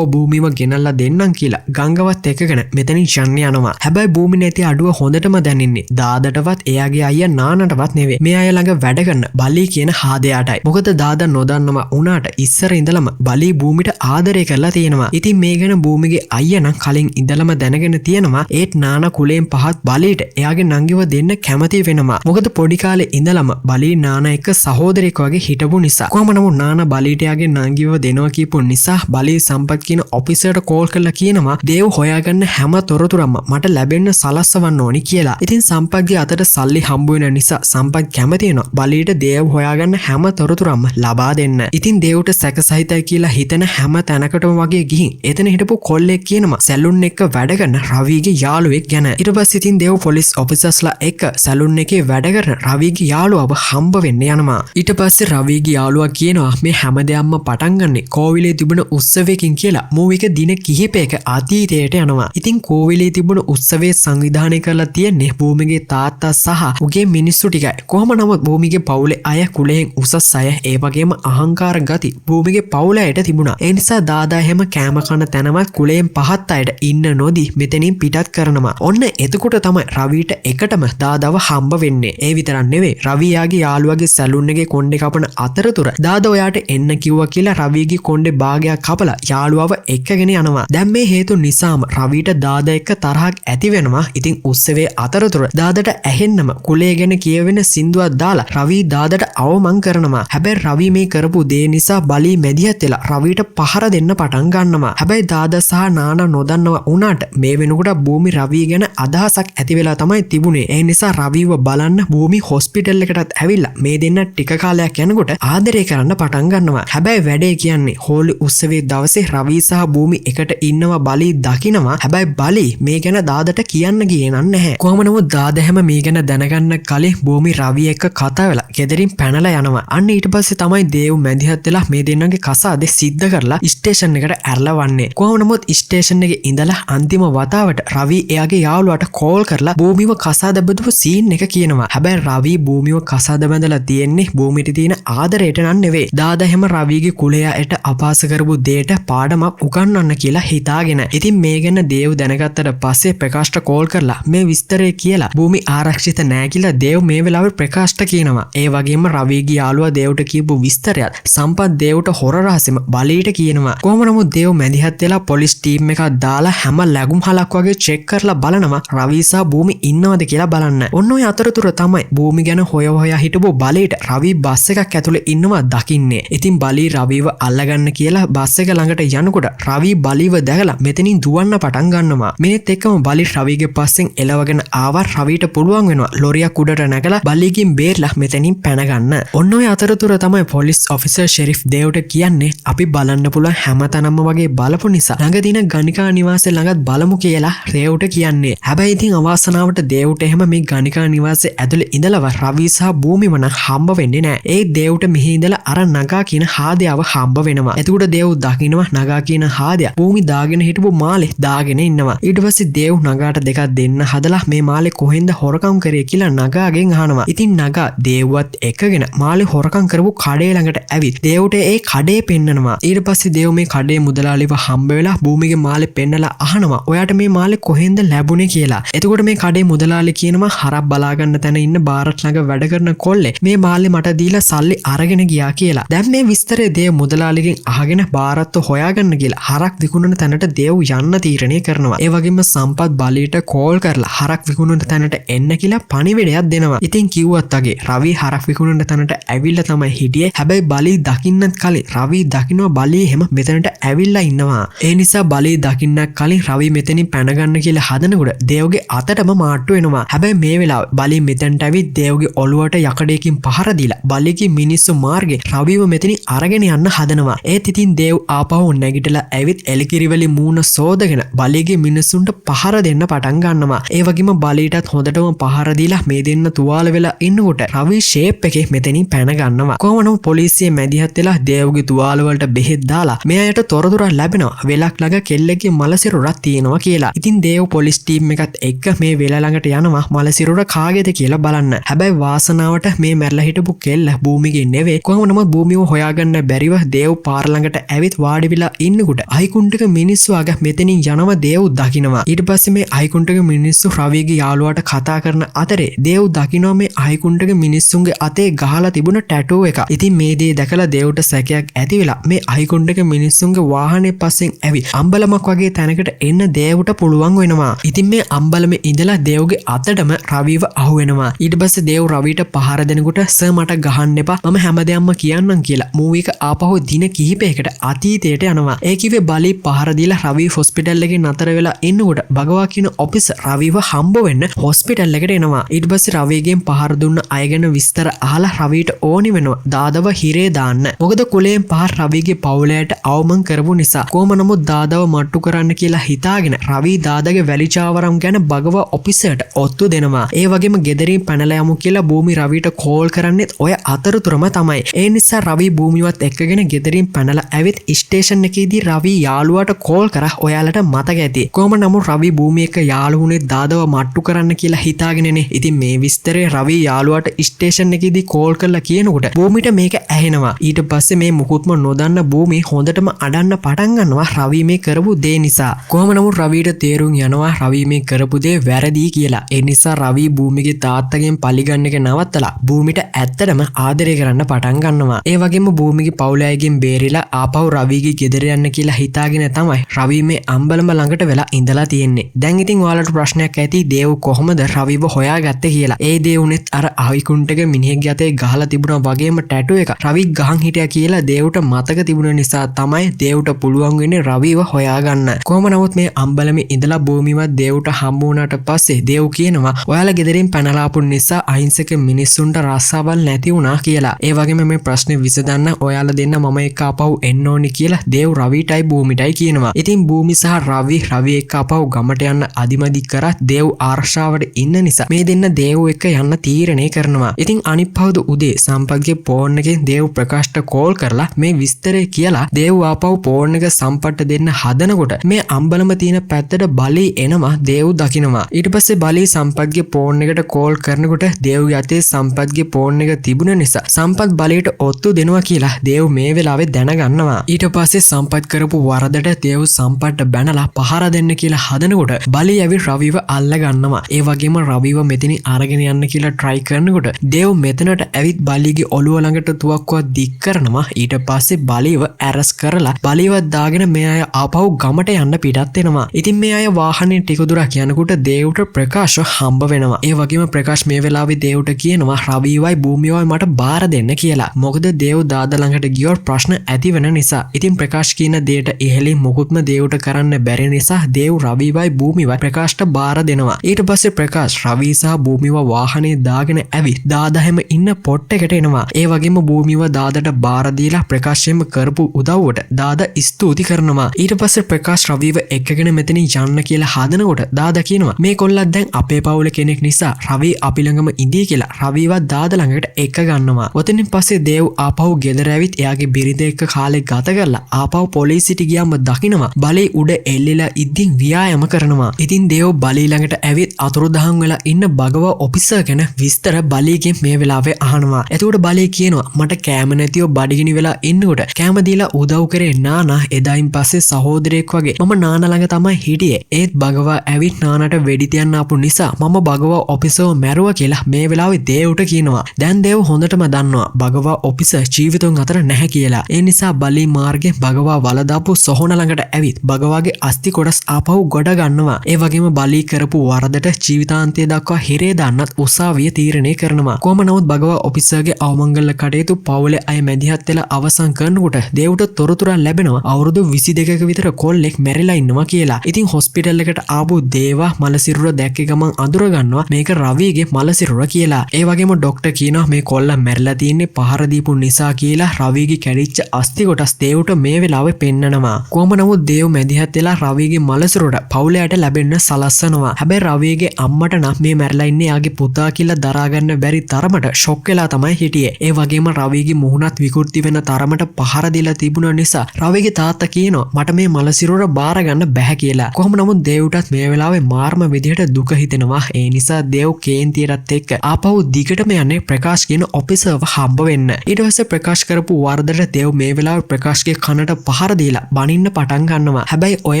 භූමියව ගෙනල්ලා දෙන්නම් කියලා ගංගවත් එක්කගෙන මෙතනින් යන්න යනවා. හැබැයි භූමි නැති අඩුව හොඳටම දැනෙන්නේ දාදටවත් එයාගේ අයියා නානටවත් නෙවෙයි. මේ අය ළඟ වැඩ කරන බලී කියන හාදයාටයි. මොකද දාදා නොදන්නවා උනාට ඉස්සර ඉඳලම බලී භූමිට ආදරය කරලා තියෙනවා. ඉතින් මේ ගැන භූමිගේ අයියා නම් කලින් ඉඳලම දැනගෙන තියෙනවා. ඒත් නානා කුලයෙන් පහත් බලීට එයාගේ නංගිව දෙන්න කැමති වෙනවා. මොකද පොඩි කාලේ ඉඳලම බලී නානා එක්ක සහෝදරයෙක් වගේ හිටපු නිසා. කොහොම නමුත් නානා බලීට එයාගේ නංගිව දෙනවා කියපු නිසා බලී සම්පත් කියන ඔෆිසර්ට කෝල් කරලා කියනවා දේව් හොයාගන්න හැම තොරතුරක්ම මට ලැබෙන්න සලස්වන්න ඕනි කියලා. ඉතින් සම්පත්ගේ අතට සල්ලි හම්බ වෙන නිසා සම්පත් කැමති වෙනවා බලීට දේව් හොයාගන්න හැම තොරතුරක්ම ලබා දෙන්න. ඉතින් දේව්ට සැකසහිතයි කියලා හිතන හැම තැනකටම වගේ ගිහින් එතන හිටපු කොල්ලෙක් කියනවා සැලුන් එක වැඩ කරන රවිගේ යාළුවෙක් ගැන. ඊට පස්සේ ඉතින් දේව් පොලිස් ඔෆිසර්ස්ලා එක්ක සැලුන් එකේ වැඩ කරන රවිගේ යාළුවව හම්බ වෙන්න යනවා. ඊට පස්සේ රවිගේ යාළුවා කියනවා මේ හැමදේම පටන් ගන්නේ කෝවිලේ තිබුණ උත්සවයකින් කියලා. මූවි එක දින කිහිපයක අතීතයට යනවා. ඉතින් කෝවිලේ තිබුණ උත්සවයේ සංවිධානය කරලා තියෙන්නේ භූමිගේ තාත්තා සහ උගේ මිනිස්සු ටිකයි. කොහොම නමුත් භූමිගේ පවුලේ අය කුලයෙන් උසස් අය ඒ වගේම අහංකාර ගති භූමිගේ පවුලයට තිබුණා. ඒ නිසා දාදා හැම කෑම කන තැනවත් කුලයෙන් පහත් අයට ඉන්න නොදී මෙතනින් පිටත් කරනවා. ඔන්න එතකොට තමයි රවිට එකටම දාදාව හම්බ වෙන්නේ. ඒ විතරක් නෙවෙයි රවි යාගේ යාළුවාගේ සැලුන් එකේ කොණ්ඩේ කපන අතරතුර දාදා ඔයාට එන්න කිව්වා කියලා රවිගේ කොණ්ඩේ භාගයක් කපලා යාළුවාව එක්කගෙන යනවා. දැන් මේ හේතු නිසාම රවිට දාදා එක්ක තරහක් ඇති වෙනවා. ඉතින් උත්සවයේ අතරතුර දාදට ඇහෙන්නම කුලේ ගැන කියවෙන සින්දුවක් දාලා රවි දාදට අවමන් කරනවා. හැබැයි රවි මේ කරපු දේ නිසා බලී මැදිහත් වෙලා රවිට පහර දෙන්න පටන් ගන්නවා. හැබැයි දාදා සහ නානා නොදන්නවා උනාට මේ වෙනකොට භූමි රවි ගැන අදහසක් ඇති වෙලා තමයි තිබුණේ. ඒ නිසා රවිව බලන්න භූමි හොස්පිටල් එකටත් ඇවිල්ලා මේ දෙන්න ටික කාලයක් යනකොට ආදරය කරන්න පටන් ගන්නවා. හැබැයි වැඩේ කියන්නේ හෝලි උත්සවයේ දවසේ රවි සහ භූමි එකට ඉන්නවා බලී දකිනවා. හැබැයි බලී මේ ගැන දාදට කියන්න ගියේ නැහැ. කොහොම නමුත් දාදා හැම මේ ගැන දැනගන්න කලින් භූමි රවි එක්ක කතා වෙලා ගෙදරින් පැනලා යනවා. අන්න ඊට පස්සේ තමයි දේව් මැදිහත් වෙලා මේ දෙන්නගේ කසාදේ සිද්ධ කරලා ස්ටේෂන් එකට ඇරලවන්නේ. කොහොම නමුත් ස්ටේෂන් එකේ ඉඳලා අන්තිම වතාවට රවි එයාගේ යාළුවාට කෝල් කරලා භූමිව කසාද බඳපු සීන් එක කියනවා. හැබැයි රවි භූමිව කසාද බඳලා තියෙන්නේ භූමිට තියෙන ආදරයට නම් නෙවෙයි. දාදා හැම රවිගේ කුලයට අපහාස කරපු දෙයට පාඩමක් උගන්වන්න කියලා හිතාගෙන. ඉතින් මේ ගැන දේව් දැනගත්තට පස්සේ ප්‍රකාශ්ට කෝල් කරලා මේ විස්තරය කියලා භූමි ආරක්ෂිත නෑ කියලා දේව් මේ වෙලාවේ ප්‍රකාශ්ට කියනවා. ඒ වගේම රවිගේ යාළුවා දේව්ට කියපු විස්තරයත් සම්පත් දේව්ට හොර රහසෙම බලීට කියනවා. කොහොම නමුත් දේව් මැදිහත් වෙලා පොලිස් ටීම් එකක් දාලා හැම ලැබුම් හලක් වගේ චෙක් කරලා බලනවා රවි සහ භූමි ඉන්නවද කියලා බලන්න. ඔන්න ඔය අතරතුර තමයි භූමි ගැන හොයා හිටපු බලීට රවි බස් එකක් ඇතුලේ ඉන්නවා දකින්නේ. ඉතින් බලී රවිව අල්ලගන්න කියලා බස් එක ළඟට යනකොට රවි බලීව දැකලා මෙතනින් දුවන්න පටන් ගන්නවා. මේත් එක්කම බලී රවිගේ පස්සෙන් එලවගෙන ආවා. රවිට පුළුවන් වෙනවා ලොරියක් උඩට නැගලා බලීගෙන් බේරලා මෙතනින් පැන ගන්න. ඔන්න ඔය අතරතුර තමයි පොලිස් ඔෆිසර් ෂෙරිෆ් දේව්ට කියන්නේ අපි බලන්න පුළුවන් හැමතැනම වගේ බලපු නිසා ළඟ දින ගණිකා නිවාසේ ළඟත් බලමු කියලා දේව්ට කියන්නේ. හැබැයි ඉතින් අවාසනාවට දේව්ට එහෙම මේ ගණිකා නිවාසේ ඇතුලේ ඉඳලව රවි සහ භූමිව නම් හම්බ වෙන්නේ නැහැ. ඒ දේව්ට මෙහි ඉඳලා අර නගා කියන හාදයාව හම්බ වෙනවා. එතකොට දේව් දකින්නවා නගා කියන හාදය භූමි දාගෙන හිටපු මාළේ දාගෙන ඉන්නවා. ඊට පස්සේ දේව් නගාට දෙකක් දෙන්න හදලා මේ මාළේ කොහෙන්ද හොරකම් කරේ කියලා නගාගෙන් අහනවා. ඉතින් නගා දේව්වත් එකගෙන මාළේ හොරකම් කරපු කඩේ ළඟට ඇවිත් දේව්ට ඒ කඩේ පෙන්නනවා. ඊට පස්සේ දේව් මේ කඩේ මුදලාලිව හම්බ වෙලා භූමිගේ මාළේ පෙන්නලා අහනවා ඔයාට මේ මාළේ කොහෙන්ද ලැබුණේ කියලා. එතකොට මේ කඩේ මුදලාලි කියනවා හරක් බලා ගන්න තැන ඉන්න බාරත් ළඟ වැඩ කරන කොල්ලේ මේ මාළේ මට දීලා සල්ලි අරගෙන ගියා කියලා. දැන් මේ විස්තරේ දේව් මුදලාලිගෙන් අහගෙන බාරත්ව හොයාගන්න කියලා හරක් විකුණන තැනට දේව් යන්න තීරණය කරනවා. ඒ වගේම සම්පත් බලීට කෝල් කරලා හරක් විකුණන තැනට එන්න කියලා පණිවිඩයක් දෙනවා. ඉතින් කිව්වත් වගේ රවි හරක් විකුණන තැනට ඇවිල්ලා තමයි හිටියේ. හැබැයි බලී දකින්නත් කලින් රවි දකින්නවා බලී එහෙම මෙතනට ඇවිල්ලා ඉන්නවා. ඒ නිසා බලී දකින්නත් කලින් රවි මෙතනින් පැන ගන්න කියලා හදනකොට දේව්ගේ අතටම මාට්ටු වෙනවා. හැබැයි මේ වෙලාවේ බලී මෙතනට ඇවිත් දේව්ගේ ඔළුවට යකඩයකින් පහර දීලා බලීගේ මිනිස්සු මාර්ගේ රවිව මෙතනින් අරගෙන යන්න හදනවා. ඒත් ඉතින් දේව් ආපහු නැගිටලා ඇවිත් එලිකිරි වලින් මූණ සෝදගෙන බලීගේ මිනිස්සුන්ට පහර දෙන්න පටන් ගන්නවා. ඒ වගේම බලීටත් හොඳටම පහර දීලා මේ දෙන්න තුවාල වෙලා ඉන්නකොට රවි ෂේප් එකේ මෙතනින් පැන ගන්නවා. කොහොම නමුත් පොලිසිය මැදිහත් වෙලා දේව්ගේ තුවාල වලට බෙහෙත් දාලා මෙයාට තොරතුරක් ලැබෙනවා. වෙලක් ළඟ කෙල්ලෙක්ගේ මල සිරුරක් තියෙනවා කියලා. ඉතින් දේව් පොලිස් ටීම් එකත් එක්ක මේ වෙල ළඟට යනවා මල සිරුර කාගේද කියලා බලන්න. හැබැයි වාසනාවට මේ මැරලා හිටපු කෙල්ල භූමිගේ නෙවෙයි. කොහොම නමුත් භූමිව හොයාගන්න බැරිව දේව් පාර ළඟට ඇවිත් වාඩි වෙලා ඉන්නකොට අයිකුන්ටක මිනිස්සු ආග මෙතනින් යනවා දේව් දකින්නවා. ඊට පස්සේ මේ අයිකුන්ටක මිනිස්සු රවිගේ යාළුවාට කතා කරන අතරේ දේව් දකින්නවා මේ අයිකුන්ටක මිනිස්සුන්ගේ අතේ ගහලා තිබුණ ටැටූ එක. ඉතින් මේ දේ දැකලා දේව්ට සැකයක් ඇති වෙලා මේ අයිකුන්ටක මිනිස්සුන්ගේ වාහනේ පස්සෙන් ඇවි අම්බලමක් වගේ තැනකට එන්න දේව්ට පුළුවන් වෙනවා. ඉතින් මේ අම්බලමේ ඉඳලා දේව්ගේ අතටම රවිව අහු වෙනවා. ඊට පස්සේ දේව් රවිට පහර දෙනකොට සර් මට ගහන්න එපා මම හැමදේම කියන්නම් කියලා මූවි එක ආපහු දින කිහිපයකට අතීතයට යනවා. ඒ කිව්වේ බලී පහර දීලා රවි හොස්පිටල් එකේ නතර වෙලා ඉන්නකොට භගවා කියන ඔෆිසර් රවිව හම්බ වෙන්න හොස්පිටල් එකට එනවා. ඊට පස්සේ රවිගෙන් පහර දුන්න අය ගැන විස්තර අහලා රවිට ඕනි වෙනවා දාදව හිරේ දාන්න. මොකද කුලයෙන් පහර රවිගේ පවුලයට අවමන් කරපු නිසා. කොහොම නමුත් දාදව මට්ටු කරන්න කියලා හිතාගෙන රවි දාදගේ වැලිචාවරම් ගැන භගවා ඔෆිසර්ට ඔත්තු දෙනවා. ඒ වගේම ගෙදරින් පැනලා යමු කියලා භූමි රවිට කෝල් කරන්නේත් ඔය අතරතුරම තමයි. ඒ නිසා රවි භූමිවත් එක්කගෙන ගෙදරින් පැනලා ඇවිත් ස්ටේෂන් එකේදී රවි යාළුවාට කෝල් කරා ඔයාලට මතක ඇති. කොහොම නමුත් රවි භූමි එක්ක යාළුවුනේ දාදව මට්ටු කරන්න කියලා හිතාගෙනනේ. ඉතින් මේ විස්තරේ රවි යාළුවාට ස්ටේෂන් එකේදී කෝල් කරලා කියනකොට භූමිට මේක ඇහෙනවා. ඊට පස්සේ මේ මුකුත්ම නොදන්න භූමි හොඳටම අඩන්න පටන් ගන්නවා රවි මේ කරපු දේ නිසා. කොහොම නමුත් රවිට තේරුම් යනවා රවි මේ කරපු දේ වැරදි කියලා. ඒ නිසා රවි භූමිගේ තාත්තගෙන් පලිගන්න එක නවත්තලා භූමිට ඇත්තටම ආදරය කරන්න පටන් ගන්නවා. ඒ වගේම භූමිගේ පවුල අයගෙන් බේරිලා ආපහු රවිගේ ගෙදර යන්න කියලා හිතාගෙන තමයි රවි මේ අම්බලම ළඟට වෙලා ඉඳලා තියෙන්නේ. දැන් ඉතින් ඔයාලට ප්‍රශ්නයක් ඇති දේව් කොහොමද රවිව හොයාගත්තේ කියලා. ඒ දේවුනෙත් අර අවිකුන්ටක මිනිහෙක්ගේ අතේ ගහලා තිබුණා වගේම ටැටු එක රවි ගහන් හිටියා කියලා දේව්ට මතක තිබුණ නිසා තමයි දේව්ට පුළුවන් වෙන්නේ රවිව හොයාගන්න. කොහොම නමුත් මේ අම්බලමේ ඉඳලා භූමිවත් දේව්ට හම්බ වුණාට පස්සේ දේව් කියනවා ඔයාලා ගෙදරින් පැනලා ආපු නිසා අහිංසක මිනිස්සුන්ට රස්සාවල් නැති වුණා කියලා. ඒ වගේම මේ ප්‍රශ්නේ විසඳන්න ඔයාලා දෙන්න මම එක්ක ආපහු එන්න ඕනි කියලා දේව් රවිටයි භූමිටයි කියනවා. ඉතින් භූමි සහ රවි එක්ක ආපහු ගමට යන්න අදිමදි කරත් දේව් ආරක්ෂාවට ඉන්න නිසා මේ දෙන්න දේව් එක්ක යන්න තීරණය කරනවා. ඉතින් අනිත් පවුද උදේ සම්පත්ගේ ෆෝන් එකෙන් දේව් ප්‍රකාශ්ට කෝල් කරලා මේ විස්තරය කියලා දේව් ආපහු ෆෝන් එක සම්පත්ට දෙන්න හදනකොට මේ අම්බලම තියෙන පැත්තට බලී එනවා දේව් දකිනවා. ඊට පස්සේ බලී සම්පත්ගේ ෆෝන් එකට කෝල් කරනකොට දේව්ගේ අතේ සම්පත්ගේ ෆෝන් එක තිබුණ නිසා සම්පත් බලයට ඔත්තු දෙනවා කියලා දේව් මේ වෙලාවේ දැනගන්නවා. ඊට පස්සේ සම්පත් කරපු වරදට දේව් සම්පත්ට බැනලා පහර දෙන්න කියලා හදනකොට බලී ඇවිත් රවිව අල්ල ගන්නවා. ඒ වගේම රවිව මෙතනින් අරගෙන යන්න කියලා try කරනකොට දේව් මෙතනට ඇවිත් බලීගේ ඔළුව ළඟට තුවක්කුවක් දික් කරනවා. ඊට පස්සේ බලීව ඇරස් කරලා බලීවත් දාගෙන මේ අය ආපහු ගමට යන්න පිටත් වෙනවා. ඉතින් මේ අය වාහනේ ටික දුරක් යනකොට දේව්ට ප්‍රකාශ හම්බ වෙනවා. ඒ වගේම ප්‍රකාශ මේ වෙලාවේ දේව්ට කියනවා රවිවයි භූමියවයි මට බාර දෙන්න කියලා. මොකද දේව් දාද ළඟට ගියොත් ප්‍රශ්න ඇති වෙන නිසා. ඉතින් ප්‍රකාශ කියන දෙයට ඉහෙලින් මොකුත්ම දේව්ට කරන්න බැරි නිසා දේව් රවිවයි භූමිවයි ප්‍රකාශට බාර දෙනවා. ඊට පස්සේ ප්‍රකාශ රවි සහ භූමිව වාහනේ දාගෙන ඇවිත් දාද හැම ඉන්න පොට් එකට එනවා. ඒ වගේම භූමිව දාදට බාර දීලා ප්‍රකාශයෙන්ම කරපු උදව්වට දාද ස්තුති කරනවා. ඊට පස්සේ ප්‍රකාශ රවිව එක්කගෙන මෙතනින් යන්න කියලා හදනකොට දාද කියනවා මේ කොල්ලත් දැන් අපේ පවුල කෙනෙක් නිසා රවි අපි ළඟම ඉඳී කියලා රවිවත් දාද ළඟට එක්ක ගන්නවා. ඔතනින් පස්සේ දේව් ආපහු ගෙදර ඇවිත් එයා එයාගේ බිරිඳ එක්ක කාලේ ගත කරලා ආපහු පොලිසියට ගියාම දකිනවා බලේ උඩ එල්ලෙලා ඉද්දින් ව්‍යායාම කරනවා. ඉතින් දේව බලේ ළඟට ඇවිත් අතුරුදහන් වෙලා ඉන්න භගවා ඔෆිසර් ගැන විස්තර බලේගෙන් මේ වෙලාවේ අහනවා. එතකොට බලේ කියනවා මට කෑම නැතිව බඩගිනි වෙලා ඉන්නකොට කෑම දීලා උදව් කරේ නානා. එදායින් පස්සේ සහෝදරයෙක් වගේ මම නානා ළඟ තමයි හිටියේ. ඒත් භගවා ඇවිත් නානාට වෙඩි තියන්න ආපු නිසා මම භගවා ඔෆිසර්ව මැරුවා කියලා මේ වෙලාවේ දේව්ට කියනවා. දැන් දේව් හොඳටම දන්නවා භගවා ඔෆිසර් ජීවිතුන් අතර නැහැ කියලා. ඒ නිසා බලී මාර්ගේ භගවා වලදාපු සොහොන ළඟට ඇවිත් භගවාගේ අස්ති කොටස් ආපහු ගොඩ ගන්නවා. ඒ වගේම බලී කරපු වරදට ජීවිතාන්තය දක්වා හිරේ දාන්නත් උසාවිය තීරණය කරනවා. කොහොම නමුත් භගවා ඔෆිසර්ගේ අවමංගල කටයුතු පවුලේ අය මැදිහත් වෙලා අවසන් කරනකොට දේව්ට තොරතුරක් ලැබෙනවා අවුරුදු 22ක විතර කොල්ලෙක් මැරිලා ඉන්නවා කියලා. ඉතින් හොස්පිටල් එකට ආපු දේවා මලසිරුර දැක්ක ගමන් අඳුර ගන්නවා මේක රවිගේ මලසිරුර කියලා. ඒ වගේම ડોක්ටර් කියනවා මේ කොල්ලා මැරිලා තියෙන්නේ පහර දීපු නිසා කියලා රවිගේ කැඩිච්ච අස්ති කොටස් දේව්ට මේ වෙලාවේ පෙන්නනවා. කොහොම නමුත් දේව් මැදිහත් වෙලා රවිගේ මලසිරුර පවුලයට ලැබෙන්න සලස්සනවා. හැබැයි රවිගේ අම්මට නම් මේ මැරිලා ඉන්නේ යාගේ පුතා කියලා දරා ගන්න බැරි තරමට ෂොක් වෙලා තමයි හිටියේ. ඒ වගේම රවිගේ මුහුණත් විකෘති වෙන තරමට පහර දීලා තිබුණ නිසා රවිගේ තාත්තා කියනවා මට මේ මලසිරුර බාර ගන්න බැහැ කියලා. කොහොම නමුත් දේව්ටත් මේ වෙලාවේ මාර්ම විදිහට දුක හිතෙනවා. ඒ නිසා දේව් කේන්තියටත් එක්ක ආපහු දිගටම යන්නේ ප්‍රකාශ් කියන ඔෆිසර්ව හම්බ වෙන්න. ඊට පස්සේ ප්‍රකාශ් කරපු වරදට දේව් මේ වෙලාවේ ප්‍රකාශ්ගේ කනට පහර දීලා බනින්න පටන් ගන්නවා. හැබැයි ඔය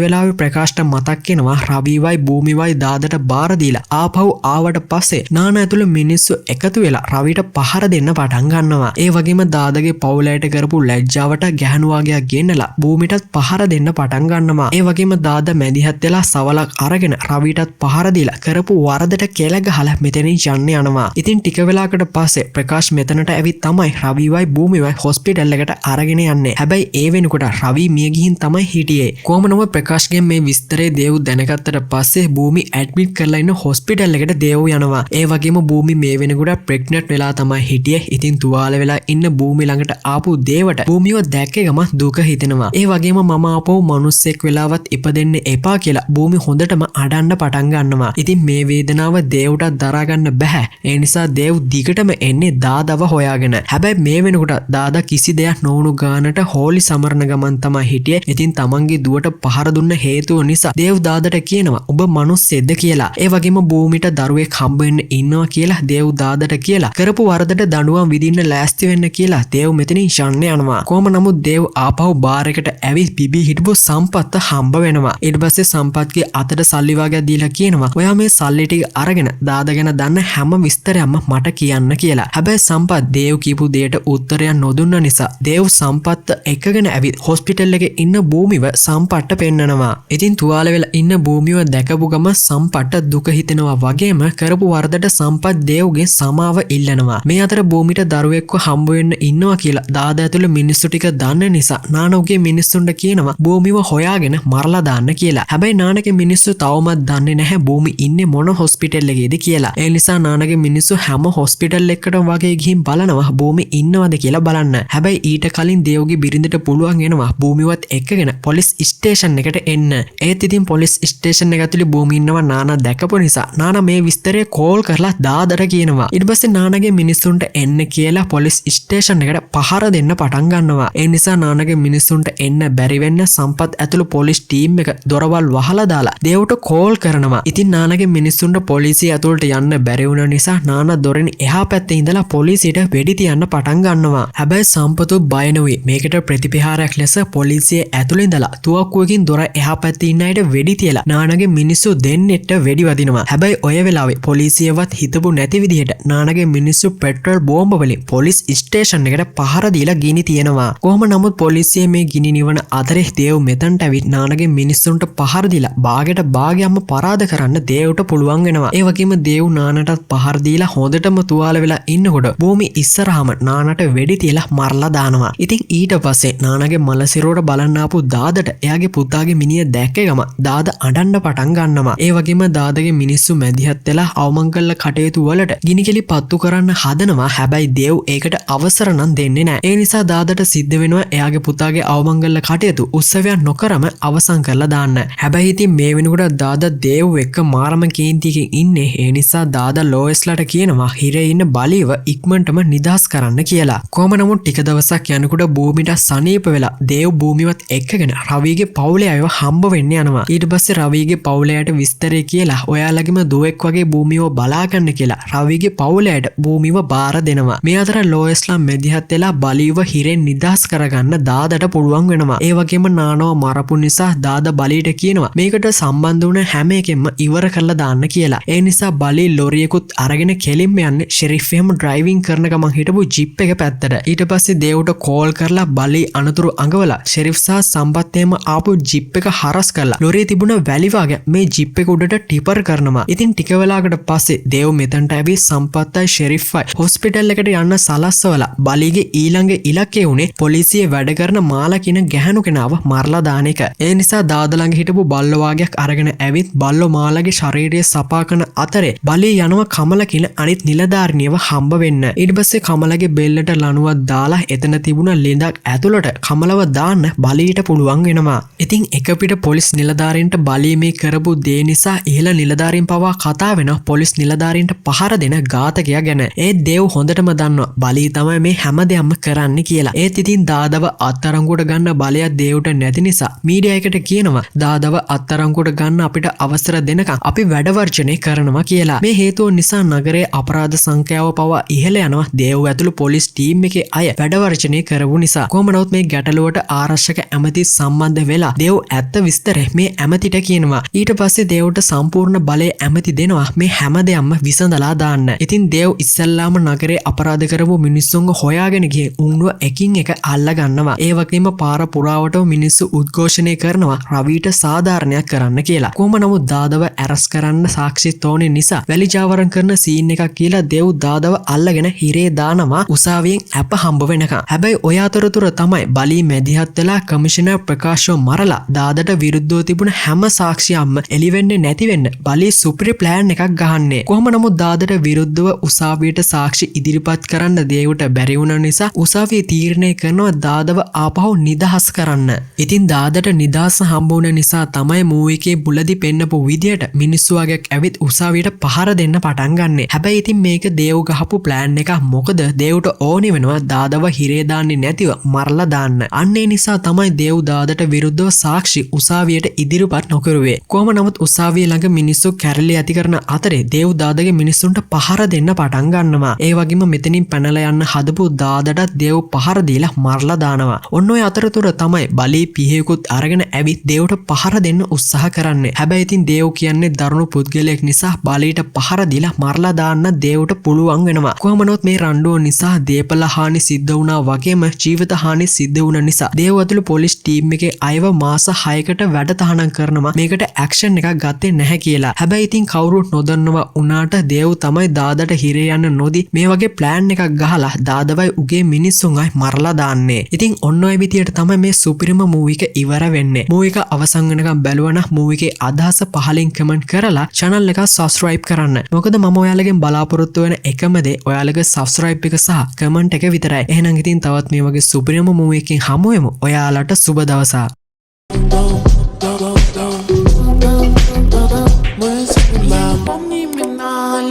වෙලාවේ ප්‍රකාශ්ට මතක් වෙනවා රවිවයි භූමිවයි දාදට බාර දීලා ආපහු ආවට පස්සේ නානා ඇතුළු මිනිස්සු එකතු වෙලා රවිට පහර දෙන්න පටන් ගන්නවා. ඒ වගේම දාදගේ පවුලයට කරපු ලැජ්ජාවට ගැහණු වගේක් ගෙන්නලා භූමිටත් පහර දෙන්න පටන් ගන්නවා. ඒ වගේම දාද මැදිහත් වෙලා සවලක් අරගෙන රවිටත් පහර දීලා කරපු වරදට කෙල ගහලා මෙතනින් යන්න යනවා. ඉතින් ටික වෙලාවකට පස්සේ ප්‍රකාශ් මෙතනට ඇවිත් තමයි රවිවයි භූමිවයි හොස්පිටල් එකට අරගෙන යන්නේ. හැබැයි ඒ වෙනකොට රවි මිය ගිහින් තමයි හිටියේ. කොහොම නමුත් ප්‍රකාශ්ගෙන් මේ විස්තරේ දේව් දැනගත්තට පස්සේ භූමි ඇඩ්මිට් කරලා ඉන්න හොස්පිටල් එකට දේව් යනවා. ඒ වගේම භූමි මේ වෙනකොට ප්‍රෙග්නන්ට් වෙලා තමයි හිටියේ. ඉතින් තුවාල වෙලා ඉන්න භූමි ළඟට ආපු දේවට භූමිව දැක්ක ගම දුක හිතෙනවා. ඒ වගේම මම ආපහු මිනිස්සෙක් වෙලාවත් ඉපදෙන්න එපා කියලා භූමි හොඳටම අඩන්න පටන් ගන්නවා. ඉතින් මේ වේදනාව දේව්ට දරා ගන්න බෑ. ඒ නිසා දේව් දිගටම එන්නේ දාදව හොයාගෙන. හැබැයි මේ වෙනකොට දාදා කිසි දෙයක් නොවුණු ගානට හෝලි සමරන ගමන් තමයි හිටියේ. ඉතින් තමන්ගේ දුවට පහර දුන්න හේතුව නිසා දේව් දාදට කියනවා ඔබ මිනිස්සෙක්ද කියලා. ඒ වගේම භූමිට දරුවෙක් හම්බ වෙන්න ඉන්නවා කියලා දේව් දාදට කියලා කරපු වරදට දඬුවම් විඳින්න ලෑස්ති වෙන්න කියලා දේව් මෙතනින් යන්න යනවා. කොහොම නමුත් දේව් ආපහු බාර් එකට ඇවිත් බිබී හිටපු සම්පත්ත හම්බ වෙනවා. ඊට පස්සේ සම්පත්ගේ අතට සල්ලි වගේ දීලා කියනවා ඔයා මේ සල්ලි ටික අරගෙන දාද ගැන දන්න හැම විස්තරයක්ම මට කියන්න කියලා. හැබැයි සම්පත් දේව් කියපු දෙයට උත්තරයක් නොදුන්න නිසා දේව් සම්පත්ත එකගෙන ඇවිත් හොස්පිටල් එකේ ඉන්න භූමිව සම්පත්ට පෙන්නනවා. ඉතින් තුවාල වෙලා ඉන්න භූමිව දැකපු ගම සම්පත්ට දුක හිතෙනවා වගේම කරපු වරදට සම්පත් දේව්ගේ සමාව ඉල්ලනවා. මේ අතර භූමිට දරුවෙක්ව හම්බ වෙන්න ඉන්නවා කියලා දාද ඇතුළේ මිනිස්සු ටික දන්න නිසා නානෝගේ මිනිස්සුන්ට කියනවා භූමිව හොයාගෙන මරලා දාන්න කියලා. හැබැයි නානගේ මිනිස්සු තවමත් දන්නේ නැහැ භූමි ඉන්නේ මොන හොස්පිටල් එකේද කියලා. ඒ නිසා නානගේ මිනිස්සු හැම හොස්පිටල් එකකට වගේ ගිහින් බලනවා භූමි ඉන්නවද කියලා බලන්න. හැබැයි ඊට කලින් දේව්ගේ බිරිඳට පුළුවන් වෙනවා භූමිවත් එක්කගෙන පොලිස් ස්ටේෂන් එකට එන්න. ඒත් ඉතින් පොලිස් ස්ටේෂන් එක ඇතුලේ භූමි ඉන්නවා නානා දැකපු නිසා නානා මේ විස්තරය කෝල් කරලා දාදට කියනවා. ඊට පස්සේ නානාගේ මිනිස්සුන්ට එන්න කියලා පොලිස් ස්ටේෂන් එකට පහර දෙන්න පටන් ගන්නවා. ඒ නිසා නානාගේ මිනිස්සුන්ට එන්න බැරි වෙන්න සම්පත් ඇතුළු පොලිස් ටීම් එක දොරවල් වහලා දාලා දේව්ට කෝල් කරනවා. ඉතින් නානාගේ මිනිස්සුන්ට පොලිසිය ඇතුළට යන්න බැරි වුණ නිසා නානා දොරෙන් එහා පැත්තේ ඉඳලා පොලිසියට වෙඩි තියන්න පටන් ගන්නවා. හැබැයි සම්පතු බය නොවේ. මේකට ප්‍රතිපහාරයක් ලෙස පොලිසිය ඇතුළේ ඉඳලා තුවක්කුවකින් දොර එහා පැත්තේ ඉන්න අයට වෙඩි තියලා නානාගේ මිනිස්සු දෙන්නෙක්ට වෙඩි වදිනවා. හැබැයි ඔය වෙලාවේ පොලිසියවත් හිතපු නැති විදිහට නානාගේ මිනිස්සු පෙට්‍රල් බෝම්බ වලින් පොලිස් ස්ටේෂන් එකට පහර දීලා ගිනි තියනවා. කොහොම නමුත් පොලිසිය මේ ගිනි නිවන අතරේ දේව් මෙතනට ඇවිත් නානාගේ මිනිස්සුන්ට පහර දීලා බාගෙට භාගයක්ම පරාද කරන්න දේව්ට පුළුවන් වෙනවා. ඒ වගේම දේව් නානටත් පහර දීලා හොඳටම තුවාල වෙලා ඉන්නකොට භූමි ඉස්සරහම නානට වෙඩි තියලා මරලා දානවා. ඉතින් ඊට පස්සේ නානාගේ මලසිරුවට බලන්න ආපු දාදට එයාගේ පුතාගේ මිනිහ දැක්ක ගම දාද අඬන්න පටන් ගන්නවා. ඒ වගේම දාදගේ මිනිස්සු මැදිහත් වෙලා අවමංගල කටයුතු වලට ගිනිකෙලි පත්තු කරන්න හදනවා. හැබැයි දේව් ඒකට අවසර නම් දෙන්නේ නැහැ. ඒ නිසා දාදට සිද්ධ වෙනවා එයාගේ පුතාගේ අවමංගල කටයුතු උත්සවයක් නොකරම අවසන් කරලා දාන්න. හැබැයි ඉතින් මේ වෙනකොට දාද දේව් එක්ක මාරම කේන්තියකින් ඉන්නේ. ඒ නිසා දාද ලෝයස්ලට කියනවා හිරේ ඉන්න බලීව ඉක්මනටම නිදහස් කරන්න කියලා. කොහොම නමුත් ටික දවසක් යනකොට භූමිට සනීප වෙලා දේව් භූමිවත් එක්කගෙන රවිගේ පවුලේ අයව හම්බ වෙන්න යනවා. ඊට පස්සේ රවිගේ පවුලයට විස්තරය කියලා ඔයාලගේම දුවෙක් වගේ භූමිව බලාගන්න කියලා රවිගේ පවුලයට භූමිව බාර දෙනවා. මේ අතර ලෝයස්ලා මෙදිහත් වෙලා බලීව හිරෙන් නිදහස් කරගන්න දාදට පුළුවන් වෙනවා. ඒ වගේම නානව මරපු නිසා දාද බලීට කියනවා මේකට සම්බන්ධ වුණ හැම එකෙම ඉවර කරලා දාන්න කියලා. ඒ නිසා බලී ලොරියකුත් අරගෙන කෙලින්ම යන්නේ ෂෙරිෆ් එහෙම ඩ්‍රයිවිං කරන ගමන් හිටපු ජිප් එක පැත්තට. ඊට පස්සේ දේව්ට කෝල් කරලා බලී අනතුරු අඟවලා ෂෙරිෆ් සහ සම්පත් එහෙම ආපු ජිප් එක හරස් කරලා ලොරිය තිබුණ වැලි වගේ මේ ජිප් එක උඩට ටිපර් කරනවා. ඉතින් ටික වෙලාවකට පස්සේ දේව් මෙතනට ඇවි සම්පත්තයි ෂෙරිෆ්යි හොස්පිටල් එකට යන්න සලස්සවලා බලීගේ ඊළඟ ඉලක්කය උනේ පොලිසියේ වැඩ කරන මාලා කියන ගැහණු කෙනාව මරලා දාන එක. ඒ නිසා දාද ළඟ හිටපු බල්ලෝ වාගයක් අරගෙන ඇවිත් බල්ලෝ මාලාගේ ශරීරය සපා කරන අතරේ බලී යනවා කමල කියන අනිත් නිලධාරිනියව හම්බ වෙන්න. ඊට පස්සේ කමලගේ බෙල්ලට ලණුවක් දාලා එතන තිබුණ ලිඳක් ඇතුළට කමලව දාන්න බලීට පුළුවන් වෙනවා. ඉතින් එක පිට පොලිස් නිලධාරීන්ට බලී මේ කරපු දේ නිසා ඉහළ නිලධාරීන් පවා කතා වෙනවා පොලිස් නිලධාරීන්ට පහර දෙන ඝාතකයා ගැන. ඒ දේව් හොඳටම දන්නවා බලී තමයි මේ හැම දෙයක්ම කරන්න කියලා. ඒත් ඉතින් දාදව අත්අඩංගුවට ගන්න බලයක් දේව්ට නැති නිසා මීඩියා එකට කියනවා දාදව අත්අඩංගුවට ගන්න අපිට අවසර දෙනකම් අපි වැඩ වර්ජනය කරනවා කියලා. මේ හේතුව නිසා නගරයේ අපරාධ සංඛ්‍යාව පවා ඉහළ යනවා දේව් ඇතුළු පොලිස් ටීම් එකේ අය වැඩ වර්ජනය කරපු නිසා. කොහොම නමුත් මේ ගැටලුවට ආරක්ෂක ඇමති සම්බන්ධ වෙලා දේව් ඇත්ත විස්තරය මේ ඇමතිට කියනවා. ඊට පස්සේ දේව්ට සම්පූර්ණ බලය ඇමති දෙනවා මේ හැම දෙයක්ම විසඳලා දාන්න. ඉතින් දේව් ඉස්සල්ලාම නගරේ අපරාධ කරපු මිනිස්සුන්ව හොයාගෙන ගියේ උන්ව එකින් එක අල්ල ගන්නවා. ඒ වගේම පාර පුරාවටම මිනිස්සු උද්ඝෝෂණය කරනවා රවිට සාධාරණයක් කරන්න කියලා. කොහොම නමුත් දාදව ඇරස් කරන්න සාක්ෂිත් ඕනේ නිසා වැලිජාවරම් කරන සීන් එකක් කියලා දේව් දාදව අල්ලගෙන හිරේ දානවා උසාවියෙන් අප හම්බ වෙනකම්. හැබැයි ඔය අතරතුර තමයි බලී මැදිහත් වෙලා කමිෂනර් ප්‍රකාශව මරලා දාදට විරුද්ධව තිබුණ හැම සාක්ෂියක්ම එළිවෙන්නේ නැති වෙන්න බලී සුපිරි ප්ලෑන් එකක් ගහන්නේ. කොහොම නමුත් දාදට විරුද්ධව උසාවියට සාක්ෂි ඉදිරිපත් කරන්න දේව්ට බැරි වුණ නිසා උසාවිය තීරණය කරනවා දාදව ආපහු නිදහස් කරන්න. ඉතින් දාදට නිදහස හම්බ වුණ නිසා තමයි මූවි එකේ බුලදි පෙන්නපු විදියට මිනිස්සු වගේක් ඇවිත් උසාවියට පහර දෙන්න පටන් ගන්නෙ. හැබැයි ඉතින් මේක දේව් ගහපු ප්ලෑන් එක. මොකද දේව්ට ඕනි වෙනවා දාදව හිරේ දාන්නේ නැතිව මරලා දාන්න. අන්න ඒ නිසා තමයි දේව් දාදට විරුද්ධව සාක්ෂි උසාවියට ඉදිරිපත් නොකරුවේ. කොහොම නමුත් උසාවිය ළඟ මිනිස්සු කැරලි ඇති කරන අතරේ දේව් දාදගේ මිනිස්සුන්ට පහර දෙන්න පටන් ගන්නවා. ඒ වගේම මෙතනින් පැනලා යන්න හදපු දාදටත් දේව් පහර දීලා මරලා දානවා. ඔන්න ඔය අතරතුර තමයි බලී පිහේකුත් අරගෙන ඇවිත් දේව්ට පහර දෙන්න උත්සාහ කරන්නේ. හැබැයි ඉතින් දේව් කියන්නේ දරුණු පුද්ගලයෙක් නිසා බලීට පහර දීලා මරලා දාන්න දේව්ට පුළුවන් වෙනවා. කොහොම නමුත් මේ රණ්ඩුව නිසා දේපල හානි සිද්ධ වුණා වගේම ජීවිත හානි සිද්ධ වුණ නිසා දේව් ඇතුළු පොලිස් ටීම් එකේ අයව මාස 6කට වැඩ තහනම් කරනවා මේකට ඇක්ෂන් එකක් ගත්තේ නැහැ කියලා. හැබැයි ඉතින් කවුරුත් නොදන්නවා උනාට දේව් තමයි දාදට හිරේ යන්න නොදී මේ වගේ ප්ලෑන් එකක් ගහලා දාදවයි උගේ මිනිස්සුන් අය මරලා දාන්නේ. ඉතින් ඔන්න ඔය විදියට තමයි මේ සුපිරිම මූවි එක ඉවර වෙන්නේ. මූවි එක අවසන් වෙනකම් බැලුවනම් මූවි එකේ අදහස පහලින් කමෙන්ට් කරලා channel එක subscribe කරන්න. මොකද මම ඔයාලගෙන් බලාපොරොත්තු වෙන එකම දේ ඔයාලගේ subscribe එක සහ කමෙන්ට් එක විතරයි. එහෙනම් ඉතින් තවත් මේ වගේ සුපිරිම මූවි එකකින් හමු වෙමු. ඔයාලට සුබ දවසක්.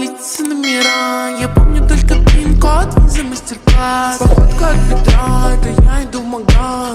Лица номера, я помню только пин-код за мастер-класс. Походка от бедра, это я иду в магаз.